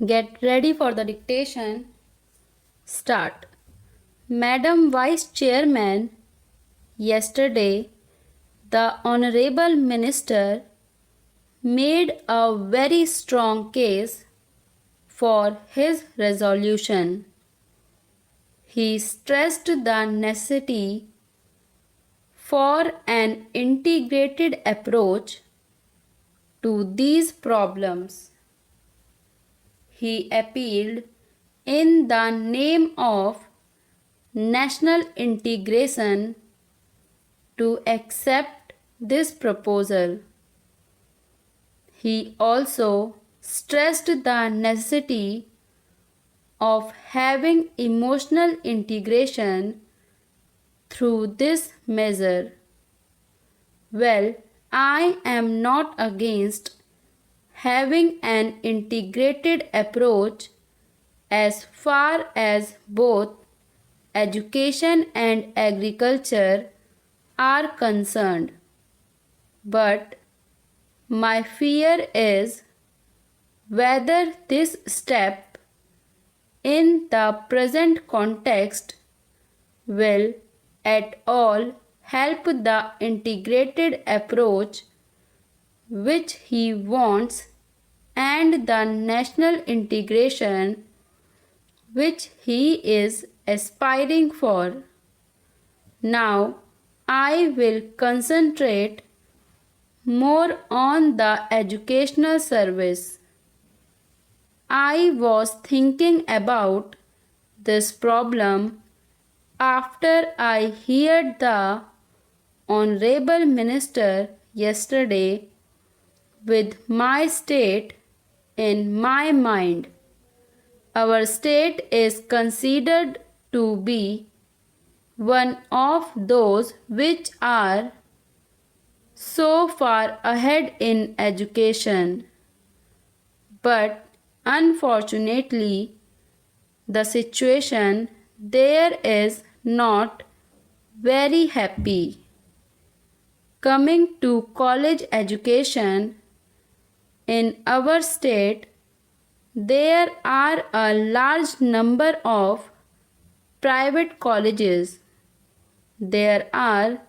Get ready for the dictation. Start. Madam Vice Chairman, yesterday the Honorable Minister made a very strong case for his resolution. He stressed the necessity for an integrated approach to these problems. He appealed in the name of national integration to accept this proposal. He also stressed the necessity of having emotional integration through this measure. Well, I am not against having an integrated approach as far as both education and agriculture are concerned. But my fear is whether this step in the present context will at all help the integrated approach which he wants and the national integration which he is aspiring for. Now I will concentrate more on the educational service. I was thinking about this problem after I heard the Honorable Minister yesterday with my state in my mind. Our state is considered to be one of those which are so far ahead in education. But unfortunately, the situation there is not very happy. Coming to college education in our state, there are a large number of private colleges. There are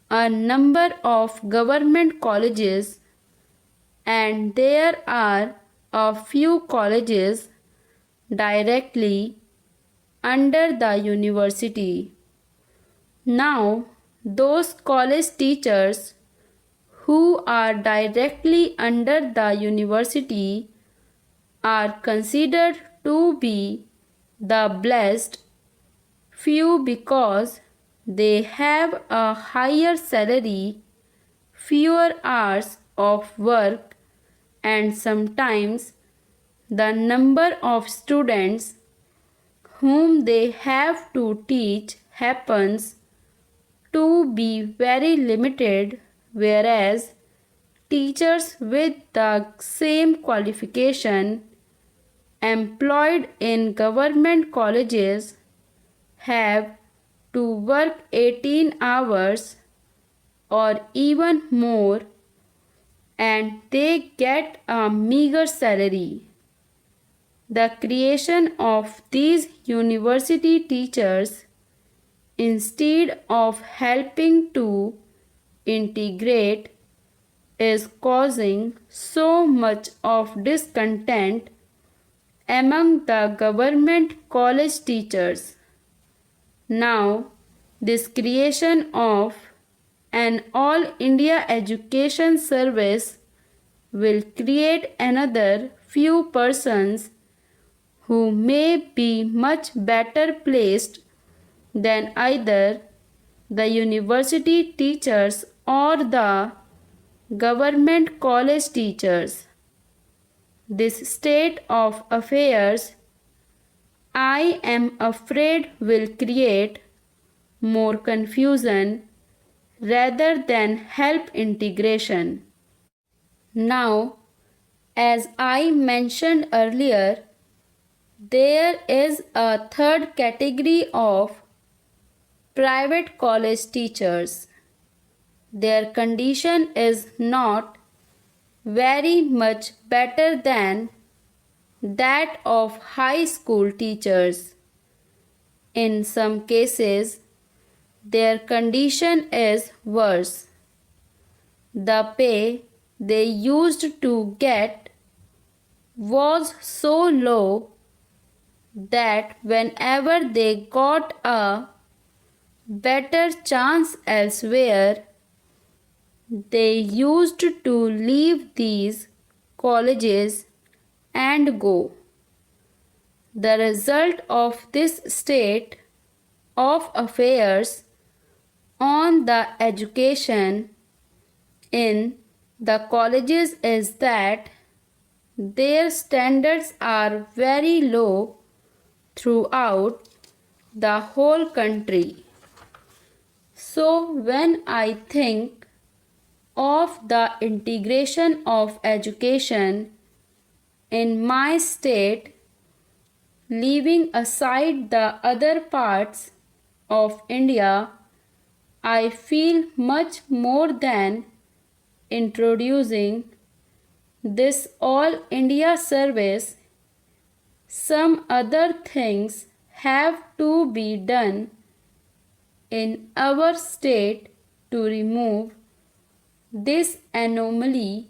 a number of government colleges and there are a few colleges directly under the university. Now, those college teachers who are directly under the university are considered to be the blessed few because they have a higher salary, fewer hours of work, and sometimes the number of students whom they have to teach happens to be very limited, whereas teachers with the same qualification employed in government colleges have to work 18 hours or even more and they get a meager salary. The creation of these university teachers instead of helping to integrate is causing so much of discontent among the government college teachers. Now, this creation of an all India education service will create another few persons who may be much better placed than either the university teachers or the government college teachers. This state of affairs, I am afraid, will create more confusion rather than help integration. Now, as I mentioned earlier, there is a third category of private college teachers. Their condition is not very much better than that of high school teachers. In some cases, their condition is worse. The pay they used to get was so low that whenever they got a better chance elsewhere, they used to leave these colleges and go. The result of this state of affairs on the education in the colleges is that their standards are very low throughout the whole country. So, when I think of the integration of education in my state, leaving aside the other parts of India, I feel much more than introducing this All India service. Some other things have to be done in our state to remove this anomaly,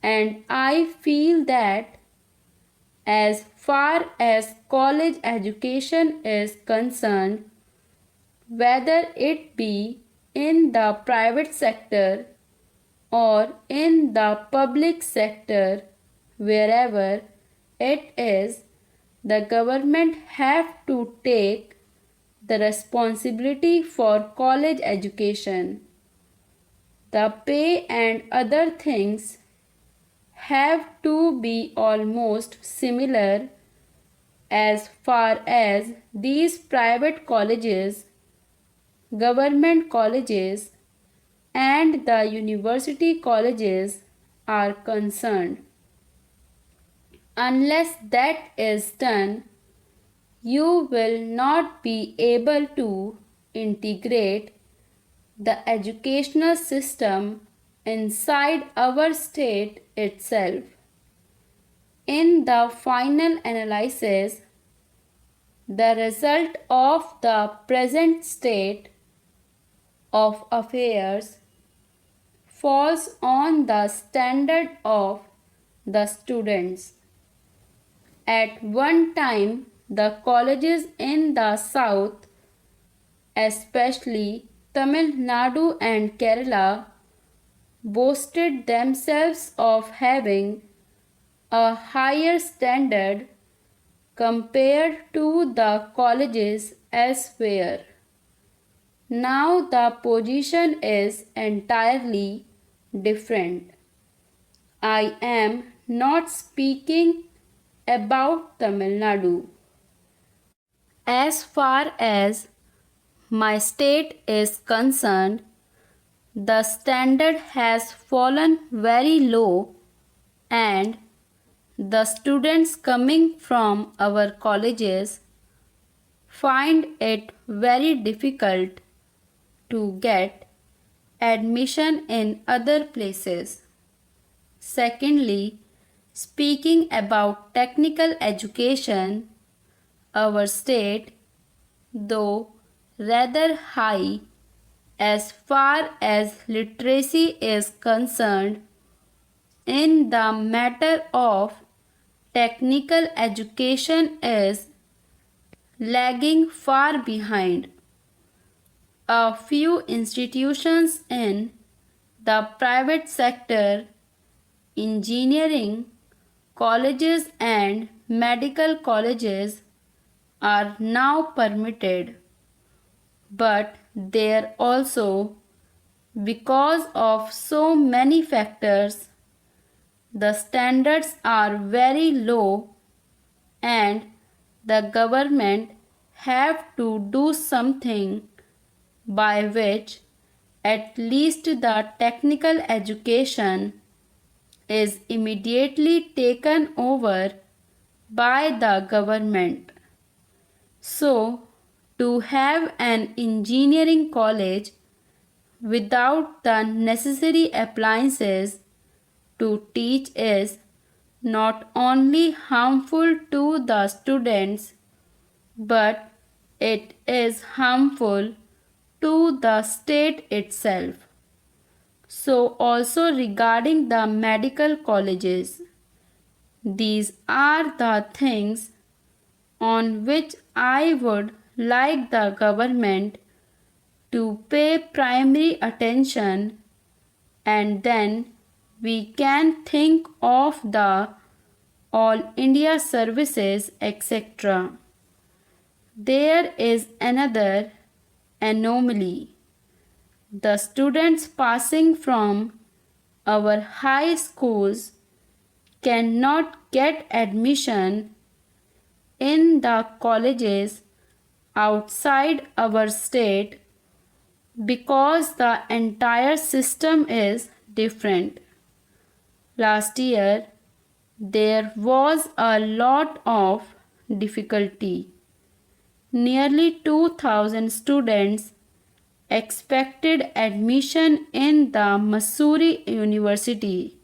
and I feel that as far as college education is concerned, whether it be in the private sector or in the public sector, wherever it is, the government have to take the responsibility for college education. The pay and other things have to be almost similar as far as these private colleges, government colleges, and the university colleges are concerned. Unless that is done, you will not be able to integrate the educational system inside our state itself. In the final analysis, the result of the present state of affairs falls on the standard of the students. At one time, the colleges in the south, especially Tamil Nadu and Kerala, boasted themselves of having a higher standard compared to the colleges elsewhere. Now the position is entirely different. I am not speaking about Tamil Nadu. As far as my state is concerned, the standard has fallen very low, and the students coming from our colleges find it very difficult to get admission in other places. Secondly, speaking about technical education, our state, though rather high as far as literacy is concerned, in the matter of technical education is lagging far behind. A few institutions in the private sector, engineering colleges and medical colleges are now permitted, but there also, because of so many factors, the standards are very low, and the government have to do something by which at least the technical education is immediately taken over by the government. So, to have an engineering college without the necessary appliances to teach is not only harmful to the students, but it is harmful to the state itself. So also regarding the medical colleges, these are the things on which I would like the government to pay primary attention, and then we can think of the all India services, etc. There is another anomaly. The students passing from our high schools cannot get admission in the colleges outside our state because the entire system is different. Last year, there was a lot of difficulty. Nearly 2000 students expected admission in the Missouri University.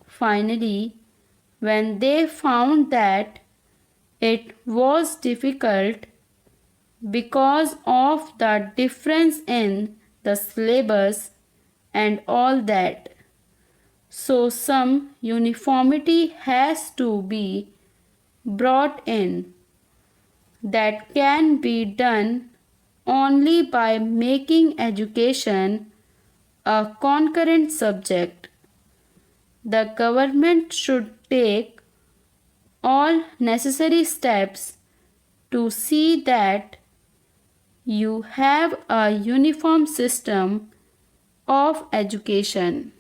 Finally, when they found that it was difficult because of the difference in the syllabus and all that, so some uniformity has to be brought in. That can be done only by making education a concurrent subject. The government should take all necessary steps to see that you have a uniform system of education.